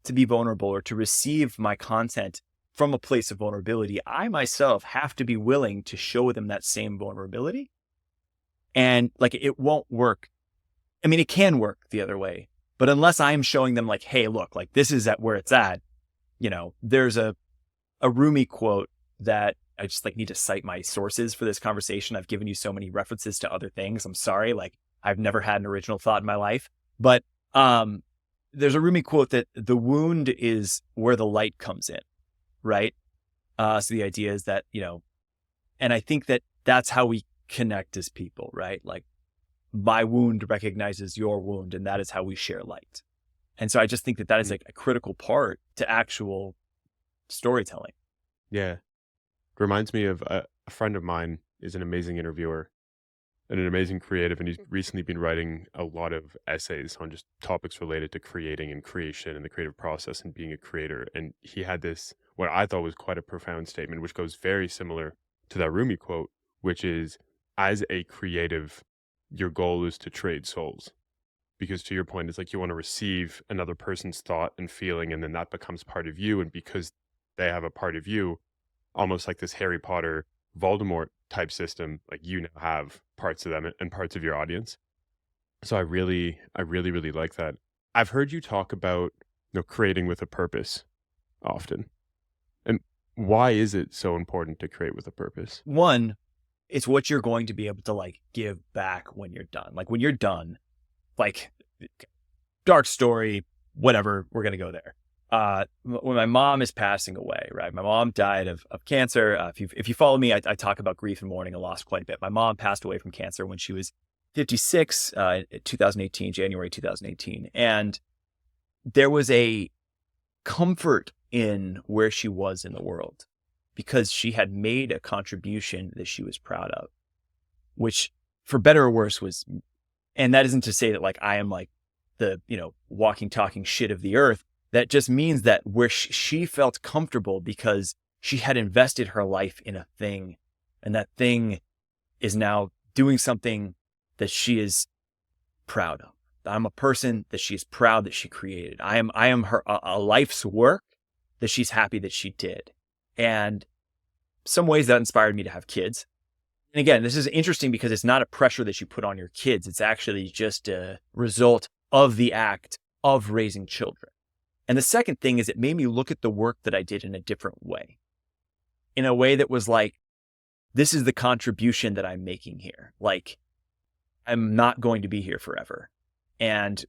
to be vulnerable or to receive my content from a place of vulnerability, I myself have to be willing to show them that same vulnerability. And like, it won't work. I mean, it can work the other way, but unless I'm showing them like, hey, look, like this is at where it's at, you know, there's a Rumi quote that I just like need to cite my sources for this conversation. I've given you so many references to other things. I'm sorry. Like I've never had an original thought in my life, but there's a Rumi quote that the wound is where the light comes in. Right. So the idea is that, you know, and I think that that's how we connect as people, right? Like my wound recognizes your wound, and that is how we share light. And so I just think that that is like a critical part to actual storytelling. Yeah. It reminds me of a friend of mine is an amazing interviewer and an amazing creative. And he's recently been writing a lot of essays on just topics related to creating and creation and the creative process and being a creator. And he had this, what I thought was quite a profound statement, which goes very similar to that Rumi quote, which is, as a creative, your goal is to trade souls. Because to your point, it's like you want to receive another person's thought and feeling, and then that becomes part of you. And because they have a part of you, almost like this Harry Potter, Voldemort type system, like you now have parts of them and parts of your audience. So I really like that. I've heard you talk about, you know, creating with a purpose often. And why is it so important to create with a purpose? One, it's what you're going to be able to like give back when you're done. Like when you're done, like dark story, whatever, we're going to go there. When my mom is passing away, right? My mom died of cancer. If you follow me, I talk about grief and mourning and loss quite a bit. My mom passed away from cancer when she was 56, 2018, January 2018. And there was a comfort in where she was in the world because she had made a contribution that she was proud of, which for better or worse was, and that isn't to say that like I am like the, you know, walking, talking shit of the earth. That just means that where she felt comfortable because she had invested her life in a thing, and that thing is now doing something that she is proud of. I'm a person that she is proud that she created. I am her a life's work that she's happy that she did. And some ways that inspired me to have kids. And again, this is interesting because it's not a pressure that you put on your kids. It's actually just a result of the act of raising children. And the second thing is it made me look at the work that I did in a different way, in a way that was like, this is the contribution that I'm making here. Like, I'm not going to be here forever. And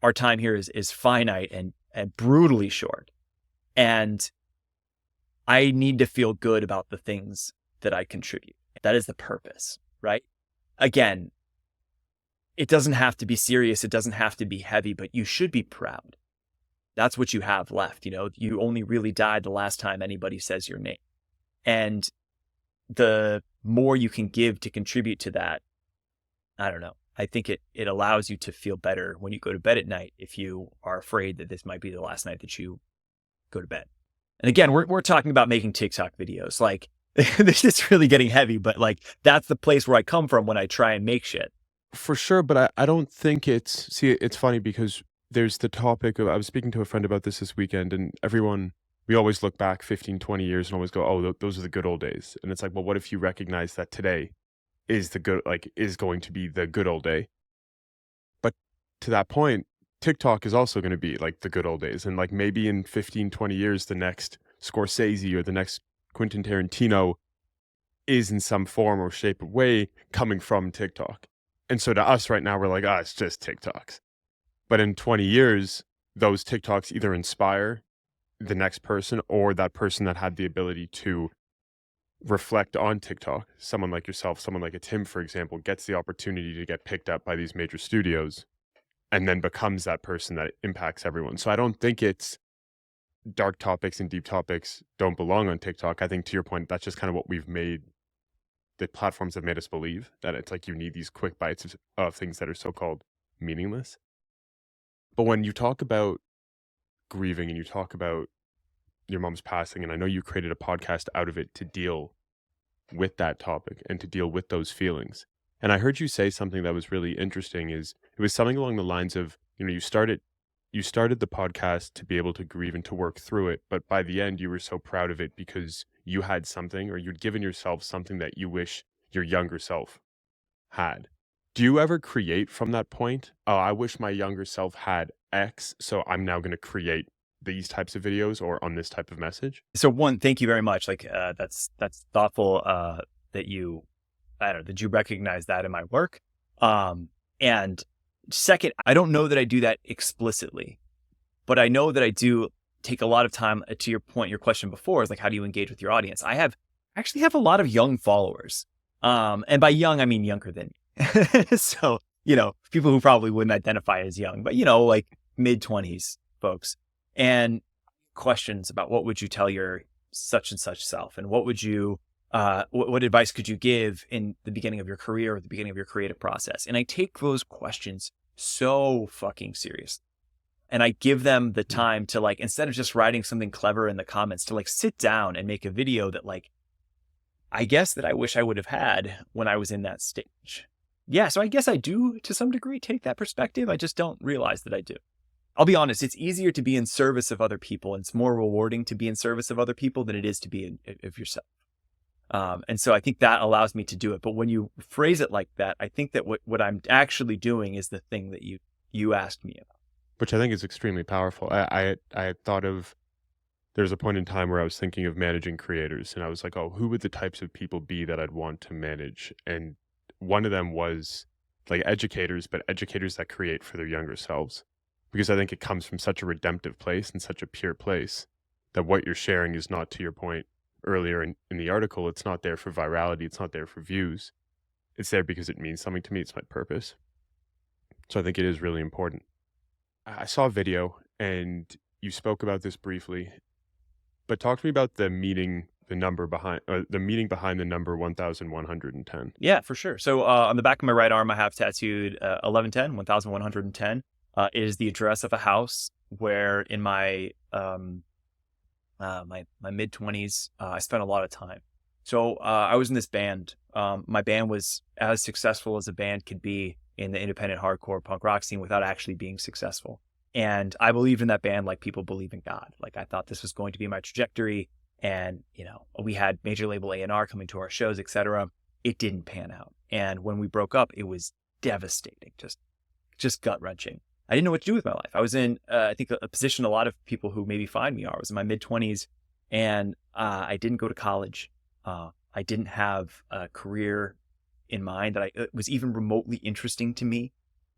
our time here is finite and brutally short. And I need to feel good about the things that I contribute. That is the purpose, right? Again, it doesn't have to be serious. It doesn't have to be heavy, but you should be proud. That's what you have left. You know, you only really died the last time anybody says your name. And the more you can give to contribute to that, I don't know. I think it allows you to feel better when you go to bed at night if you are afraid that this might be the last night that you go to bed. And again, we're talking about making TikTok videos. Like, this is really getting heavy, but like, that's the place where I come from when I try and make shit. For sure, but I don't think it's funny because there's the topic of, I was speaking to a friend about this weekend, and we always look back 15, 20 years and always go, oh, those are the good old days. And it's like, well, what if you recognize that today is going to be the good old day? But to that point, TikTok is also going to be like the good old days. And like maybe in 15, 20 years, the next Scorsese or the next Quentin Tarantino is in some form or shape or way coming from TikTok. And so to us right now, we're like, it's just TikToks. But in 20 years, those TikToks either inspire the next person or that person that had the ability to reflect on TikTok. Someone like yourself, someone like a Tim, for example, gets the opportunity to get picked up by these major studios and then becomes that person that impacts everyone. So I don't think it's dark topics and deep topics don't belong on TikTok. I think, to your point, that's just kind of what the platforms have made us believe, that it's like you need these quick bites of things that are so-called meaningless. But when you talk about grieving and you talk about your mom's passing, and I know you created a podcast out of it to deal with that topic and to deal with those feelings. And I heard you say something that was really interesting. It was something along the lines of, you started the podcast to be able to grieve and to work through it, but by the end you were so proud of it because you had something, or you'd given yourself something that you wish your younger self had. Do you ever create from that point? Oh, I wish my younger self had X, so I'm now going to create these types of videos or on this type of message? So one, thank you very much. Like that's thoughtful that you recognize that in my work. And second, I don't know that I do that explicitly, but I know that I do take a lot of time. To your point, your question before is like, how do you engage with your audience? I actually have a lot of young followers. And by young, I mean younger than me. So, people who probably wouldn't identify as young, but like mid-20s folks. And questions about what would you tell your such and such self, and what would you, what advice could you give in the beginning of your career or the beginning of your creative process? And I take those questions so fucking serious. And I give them the time to like, instead of just writing something clever in the comments, to like sit down and make a video that like, I guess that I wish I would have had when I was in that stage. Yeah. So I guess I do to some degree take that perspective. I just don't realize that I do. I'll be honest, it's easier to be in service of other people, and it's more rewarding to be in service of other people than it is to be of yourself. And so I think that allows me to do it. But when you phrase it like that, I think that what I'm actually doing is the thing that you asked me about. Which I think is extremely powerful. I had thought of, there was a point in time where I was thinking of managing creators, and I was like, oh, who would the types of people be that I'd want to manage? And one of them was like educators, but educators that create for their younger selves. Because I think it comes from such a redemptive place and such a pure place that what you're sharing is not, to your point earlier in the article, it's not there for virality, it's not there for views. It's there because it means something to me, it's my purpose. So I think it is really important. I saw a video and you spoke about this briefly, but talk to me about the meaning behind the number 1110. Yeah, for sure. So on the back of my right arm, I have tattooed 1110. Is the address of a house where in my my mid-20s, I spent a lot of time. So I was in this band. My band was as successful as a band could be in the independent hardcore punk rock scene without actually being successful. And I believed in that band like people believe in God. Like I thought this was going to be my trajectory. And, we had major label A&R coming to our shows, etc. It didn't pan out. And when we broke up, it was devastating, just gut-wrenching. I didn't know what to do with my life. I was in, I think, a position a lot of people who maybe find me are. I was in my mid-20s, and I didn't go to college. I didn't have a career in mind that was even remotely interesting to me.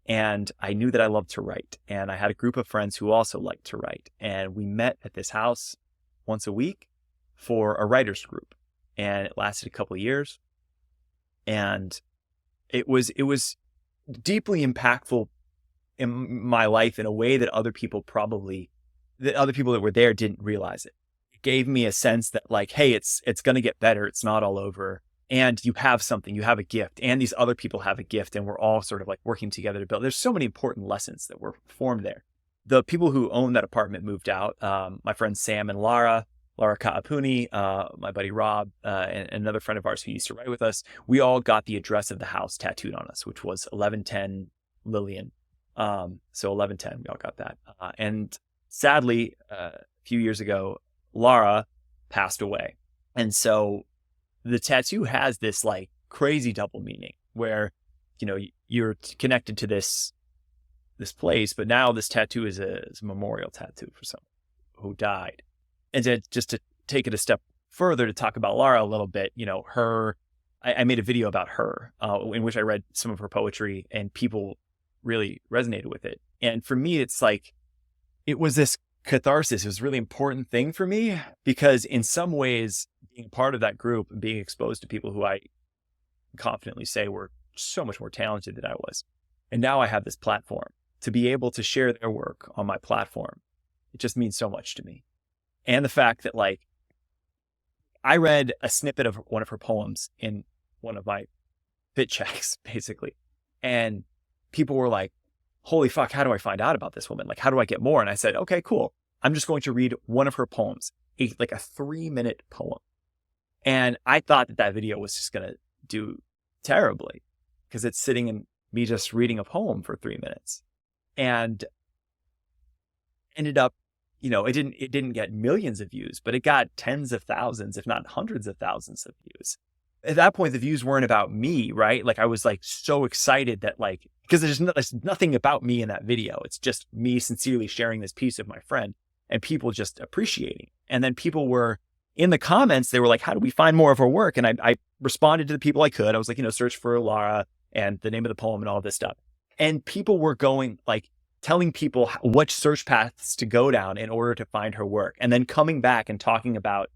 And I knew that I loved to write. And I had a group of friends who also liked to write. And we met at this house once a week for a writer's group. And it lasted a couple of years. And it was deeply impactful in my life in a way that other people that were there didn't realize it. It gave me a sense that like, hey, it's going to get better. It's not all over. And you have something, you have a gift, and these other people have a gift, and we're all sort of like working together to build. There's so many important lessons that were formed there. The people who owned that apartment moved out. My friends Sam and Laura Kaapuni, my buddy Rob, and another friend of ours who used to write with us. We all got the address of the house tattooed on us, which was 1110 Lillian. So 1110, we all got that. And sadly, a few years ago, Laura passed away. And so the tattoo has this like crazy double meaning where, you're connected to this place, but now this tattoo is a memorial tattoo for someone who died. And just to take it a step further to talk about Laura a little bit, I made a video about her, in which I read some of her poetry, and people really resonated with it. And for me, it's like, it was this catharsis. It was a really important thing for me because in some ways, being a part of that group and being exposed to people who I confidently say were so much more talented than I was. And now I have this platform to be able to share their work on my platform, it just means so much to me. And the fact that like, I read a snippet of one of her poems in one of my fit checks, basically. And people were like, holy fuck, how do I find out about this woman? Like, how do I get more? And I said, okay, cool. I'm just going to read one of her poems, like a 3-minute poem. And I thought that video was just going to do terribly because it's sitting in me just reading a poem for 3 minutes. And ended up, it didn't get millions of views, but it got tens of thousands, if not hundreds of thousands of views. At that point, the views weren't about me, right? Like I was like so excited that like, because there's nothing about me in that video. It's just me sincerely sharing this piece of my friend and people just appreciating. And then people were in the comments, they were like, how do we find more of her work? And I responded to the people I could. I was like, search for Lara and the name of the poem and all this stuff. And people were going like, telling people what search paths to go down in order to find her work. And then coming back and talking about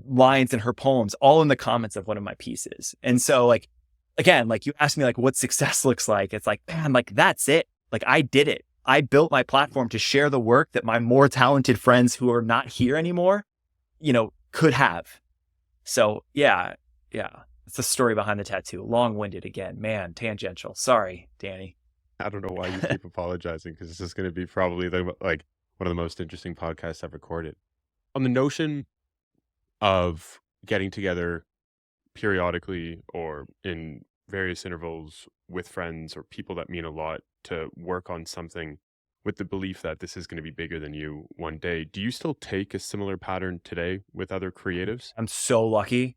lines in her poems, all in the comments of one of my pieces. And so like, again, like you asked me like what success looks like. It's like, man, like that's it. Like I did it. I built my platform to share the work that my more talented friends who are not here anymore, could have. So yeah. It's the story behind the tattoo. Long-winded again, man, tangential. Sorry, Danny. I don't know why you keep apologizing because this is going to be probably one of the most interesting podcasts I've recorded. On the notion of getting together periodically or in various intervals with friends or people that mean a lot to work on something with the belief that this is going to be bigger than you one day, do you still take a similar pattern today with other creatives? I'm so lucky,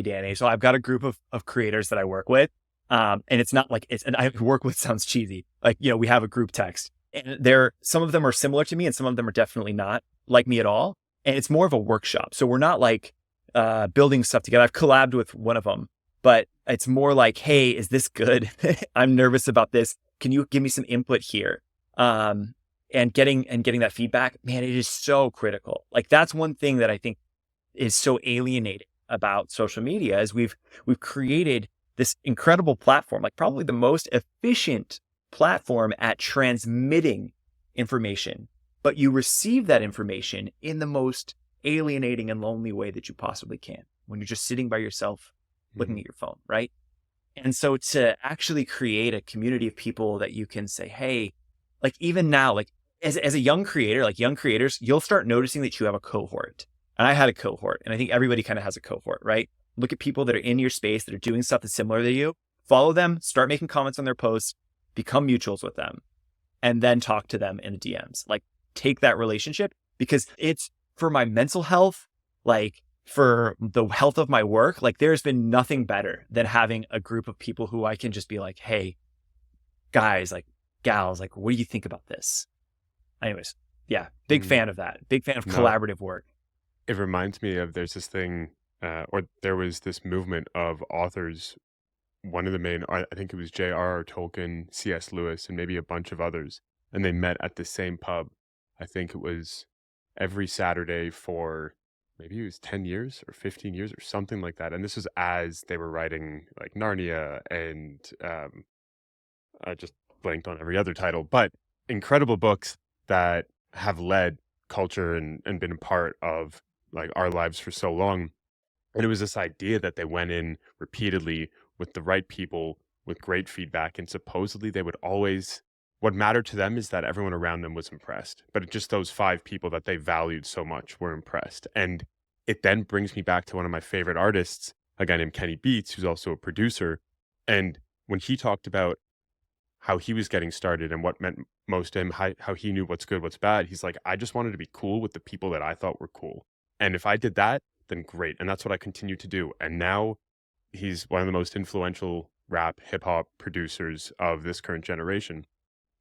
Danny. So I've got a group of creators that I work with. And it's not like and I work with sounds cheesy. Like, we have a group text and some of them are similar to me and some of them are definitely not like me at all. And it's more of a workshop. So we're not like, building stuff together. I've collabed with one of them, but it's more like, hey, is this good? I'm nervous about this. Can you give me some input here? And getting that feedback, man, it is so critical. Like that's one thing that I think is so alienating about social media is we've created this incredible platform, like probably the most efficient platform at transmitting information, but you receive that information in the most alienating and lonely way that you possibly can when you're just sitting by yourself looking at your phone, right? And so to actually create a community of people that you can say, hey, like even now, like as a young creator, like young creators, you'll start noticing that you have a cohort. And I had a cohort, and I think everybody kind of has a cohort, right? Look at people that are in your space that are doing stuff that's similar to you, follow them, start making comments on their posts, become mutuals with them, and then talk to them in the DMs. Like take that relationship because it's for my mental health, like for the health of my work, like there's been nothing better than having a group of people who I can just be like, hey, guys, like gals, like, what do you think about this? Anyways, yeah, big fan of that. Big fan of collaborative work. It reminds me of there's this thing, or there was this movement of authors. One of the main, I think it was J.R.R. Tolkien, C.S. Lewis, and maybe a bunch of others. And they met at the same pub. I think it was every Saturday for maybe it was 10 years or 15 years or something like that. And this was as they were writing like Narnia and I just blanked on every other title, but incredible books that have led culture and been a part of like our lives for so long. And it was this idea that they went in repeatedly with the right people with great feedback. And supposedly they would always, what mattered to them is that everyone around them was impressed. But just those 5 people that they valued so much were impressed. And it then brings me back to one of my favorite artists, a guy named Kenny Beats, who's also a producer. And when he talked about how he was getting started and what meant most to him, how he knew what's good, what's bad, he's like, I just wanted to be cool with the people that I thought were cool. And if I did that, then great. And that's what I continue to do. And now he's one of the most influential rap, hip hop producers of this current generation.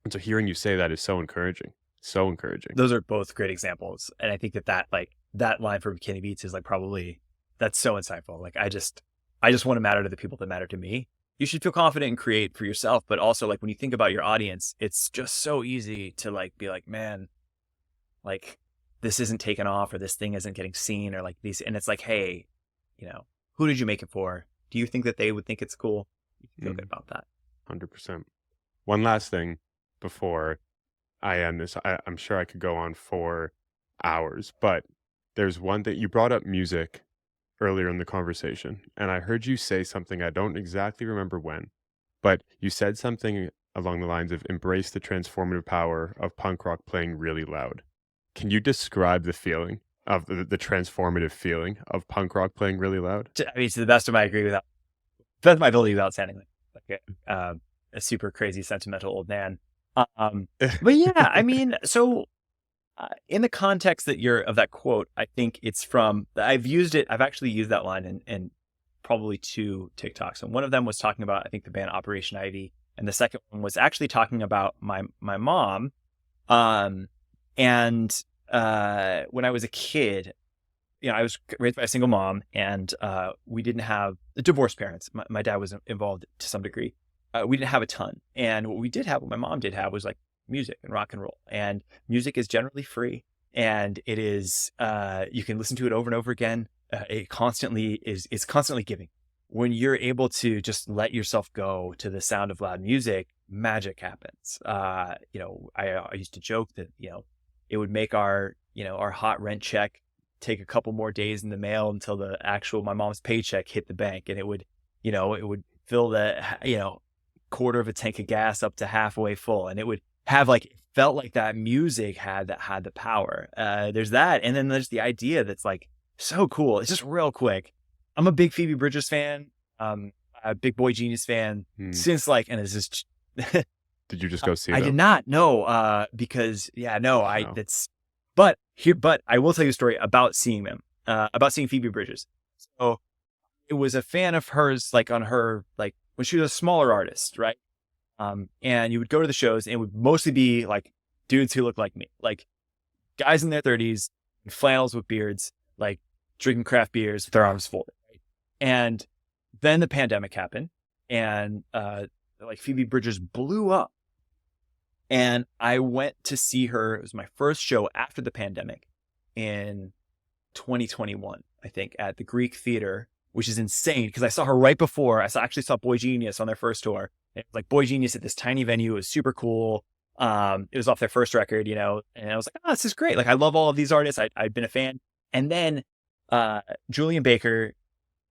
And so hearing you say that is so encouraging. So encouraging. Those are both great examples. And I think that line from Kenny Beats is like probably, that's so insightful. Like I just want to matter to the people that matter to me. You should feel confident and create for yourself. But also like when you think about your audience, it's just so easy to like be like, man, like this isn't taken off or this thing isn't getting seen or like these. And it's like, hey, who did you make it for? Do you think that they would think it's cool? You feel good about that. 100%. One last thing. before I end this. I'm sure I could go on for hours, but there's one that you brought up music earlier in the conversation, and I heard you say something, I don't exactly remember when, but you said something along the lines of embrace the transformative power of punk rock playing really loud. Can you describe the feeling of the transformative feeling of punk rock playing really loud? I mean, to the best of my agree without best of my ability without sounding like a super crazy sentimental old man. But yeah, I mean, so in the context that you're of that quote, I think it's from, I've actually used that line in probably 2 TikToks. And one of them was talking about, I think, the band Operation Ivy. And the second one was actually talking about my mom. And when I was a kid, I was raised by a single mom, and we didn't have divorced parents. My dad was involved to some degree. We didn't have a ton. And what my mom did have was like music and rock and roll. And music is generally free, and it is, you can listen to it over and over again. It constantly is constantly giving. When you're able to just let yourself go to the sound of loud music, magic happens. I used to joke that, it would make our hot rent check take a couple more days in the mail until my mom's paycheck hit the bank, and it would fill the, quarter of a tank of gas up to halfway full, and it would have it felt like that music had the power. There's that, and then there's the idea that's like so cool. It's just real quick. I'm a big Phoebe Bridgers fan. A big Boy Genius fan since and it's just. Did you just go see I them? did not know, because but I will tell you a story about seeing them, about seeing Phoebe Bridgers. So it was a fan of hers, on her, when she was a smaller artist, right? And you would go to the shows, and it would mostly be dudes who look like me, guys in their 30s, flannels with beards, drinking craft beers with their arms folded. Right? And then the pandemic happened, and Phoebe Bridgers blew up. And I went to see her. It was my first show after the pandemic in 2021, I think, at the Greek Theater, which is insane because I saw her right before. Actually saw Boy Genius on their first tour. It was Boy Genius at this tiny venue. It was super cool. It was off their first record, and I was like, oh, this is great. I love all of these artists. I'd been a fan. And then Julian Baker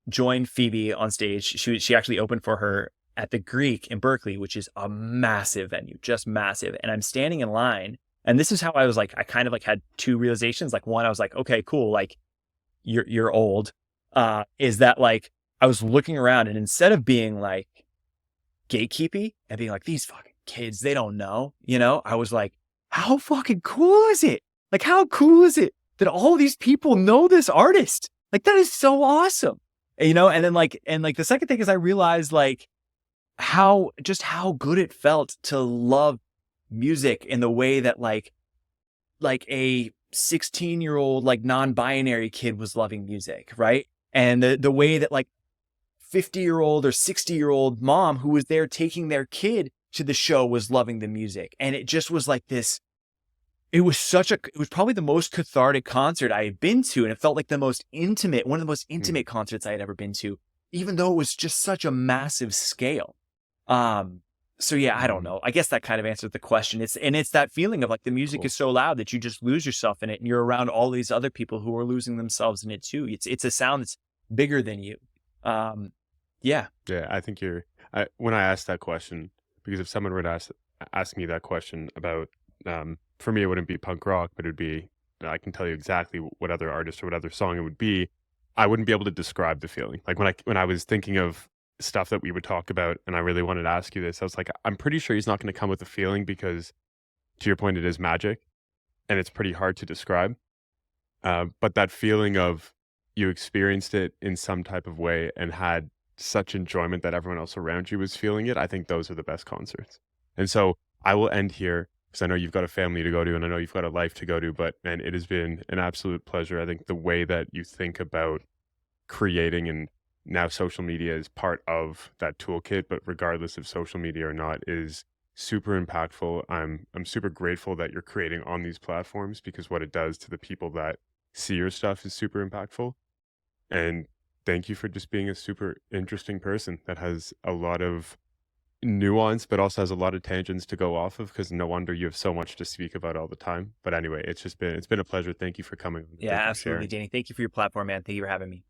joined Phoebe on stage. She actually opened for her at the Greek in Berkeley, which is a massive venue, just massive. And I'm standing in line, and this is how I was I kind of had 2 realizations. One, I was like, okay, cool. You're old. Is that I was looking around, and instead of being gatekeepy and being these fucking kids, they don't know, I was how fucking cool is it? How cool is it that all these people know this artist? That is so awesome. And then the second thing is I realized how good it felt to love music in the way that a 16-year-old non-binary kid was loving music, right? And the way that 50-year-old or 60-year-old mom who was there taking their kid to the show was loving the music. And it just was this, it was probably the most cathartic concert I had been to. And it felt one of the most intimate concerts I had ever been to, even though it was just such a massive scale. So yeah, I don't know. I guess that kind of answered the question. It's that feeling of the music is so loud that you just lose yourself in it, and you're around all these other people who are losing themselves in it too. It's a sound that's bigger than you. Yeah. I think when I asked that question, because if someone were to ask me that question about, for me, it wouldn't be punk rock, but it'd be, I can tell you exactly what other artist or what other song it would be. I wouldn't be able to describe the feeling. When I was thinking of stuff that we would talk about, and I really wanted to ask you this, I was I'm pretty sure he's not going to come with a feeling because, to your point, it is magic, and it's pretty hard to describe. But that feeling of you experienced it in some type of way and had such enjoyment that everyone else around you was feeling it, I think those are the best concerts. And so I will end here because I know you've got a family to go to, and I know you've got a life to go to, but man, it has been an absolute pleasure. I think the way that you think about creating, and now social media is part of that toolkit, but regardless of social media or not, is super impactful. I'm super grateful that you're creating on these platforms, because what it does to the people that see your stuff is super impactful. And thank you for just being a super interesting person that has a lot of nuanced, but also has a lot of tangents to go off of, because no wonder you have so much to speak about all the time. But anyway, it's been a pleasure. Thank you for coming. Yeah, Thank you for absolutely, sharing. Danny. Thank you for your platform, man. Thank you for having me.